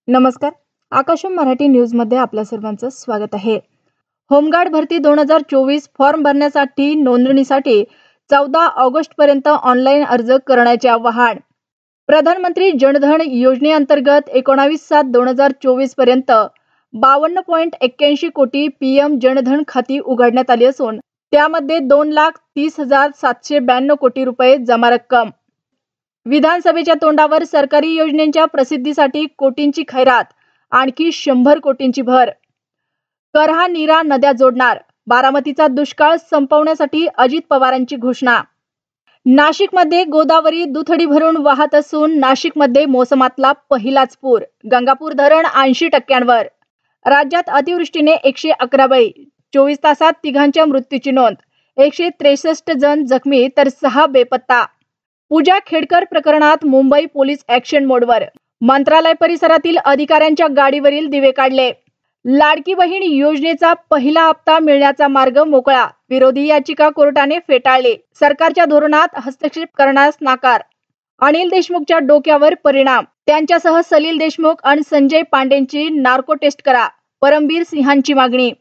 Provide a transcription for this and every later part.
नमस्कार. आकाश मराठी न्यूजमध्ये आपल्या सर्वांचं स्वागत आहे. होमगार्ड भरती 2024 फॉर्म भरण्यासाठी नोंदणीसाठी 14 ऑगस्टपर्यंत ऑनलाईन अर्ज करण्याचे आवाहन. प्रधानमंत्री जनधन योजनेअंतर्गत 19/7/2024 पर्यंत 52.81 कोटी पीएम जनधन खाती उघडण्यात आली असून त्यामध्ये 2,30,792 कोटी रुपये जमा रक्कम. विधानसभेच्या तोंडावर सरकारी योजनेच्या प्रसिद्धीसाठी कोटींची खैरात, आणखी 100 कोटींची भर. करहा नीरा नद्या जोडणार, बारामतीचा दुष्काळ संपवण्यासाठी अजित पवारांची घोषणा. नाशिकमध्ये गोदावरी दुथडी भरून वाहत असून नाशिकमध्ये मोसमातला पहिलाच पूर. गंगापूर धरण 80%वर. राज्यात अतिवृष्टीने 111 बळी, 24 तासात तिघांच्या मृत्यूची नोंद. 163 जण जखमी तर 6 बेपत्ता. पूजा खेडकर प्रकरणात मुंबई पोलीस ऍक्शन मोडवर. मंत्रालय परिसरातील अधिकाऱ्यांच्या गाडीवरील दिवे काढले. लाडकी बहीण योजनेचा पहिला हप्ता मिळण्याचा मार्ग मोकळा. विरोधी याचिका कोर्टाने फेटाळली. सरकारच्या धोरणात हस्तक्षेप करण्यास नाकार. अनिल देशमुखच्या डोक्यावर परिणाम. त्यांच्यासह सलील देशमुख आणि संजय पांडेंची नार्को टेस्ट करा, परमबीर सिंहांची मागणी.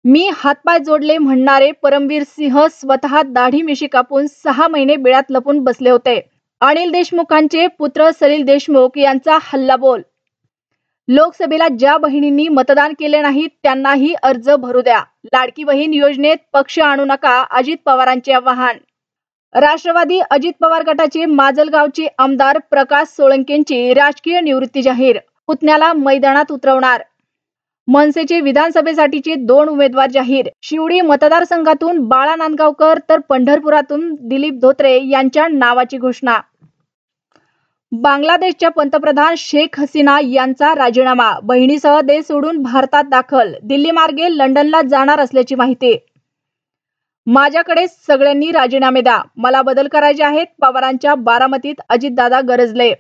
मी हातपाय जोडले म्हणणारे परमबीर सिंह स्वतः दाढी मिशी कापून 6 महिने बिळात लपून बसले होते. अनिल देशमुखांचे पुत्र सलील देशमुख यांचा हल्लाबोल. लोकसभेला ज्या बहिणींनी मतदान केले नाही त्यांनाही अर्ज भरू द्या. लाडकी बहीण योजनेत पक्ष आणू नका, अजित पवारांचे आवाहन. राष्ट्रवादी अजित पवार गटाचे माजलगावचे आमदार प्रकाश सोळंकेंची राजकीय निवृत्ती जाहीर. पुतण्याला मैदानात उतरवणार. मनसेचे विधानसभेसाठीचे 2 उमेदवार जाहीर. शिवडी मतदारसंघातून बाळा नांदगावकर तर पंढरपुरातून दिलीप धोत्रे यांच्या नावाची घोषणा. बांगलादेशच्या पंतप्रधान शेख हसीना यांचा राजीनामा. बहिणीसह देश सोडून भारतात दाखल. दिल्ली मार्गे लंडनला जाणार असल्याची माहिती. माझ्याकडे सगळ्यांनी राजीनामे द्या, मला बदल करायचे आहेत. पवारांच्या बारामतीत अजितदादा गरजले.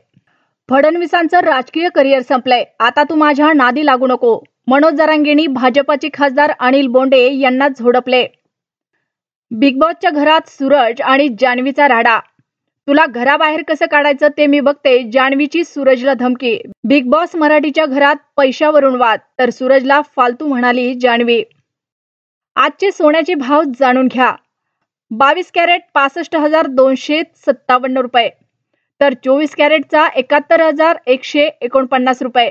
फडणवीसांचं राजकीय करिअर संपलंय, आता तू माझ्या नादी लागू नको. मनोज जरांगेंनी भाजपाचे खासदार अनिल बोंडे यांना झोडपले. बिग बॉसच्या घरात सूरज आणि जान्हवीचा राडा. तुला घराबाहेर कसं काढायचं ते मी बघते, जान्हवीची सूरजला धमकी. बिग बॉस मराठीच्या घरात पैशावरून वाद, तर सूरजला फालतू म्हणाली जान्हवी. आजचे सोन्याचे भाव जाणून घ्या. 22 कॅरेट 65,257 रुपये, तर 24 कॅरेटचा 71,149 रुपये.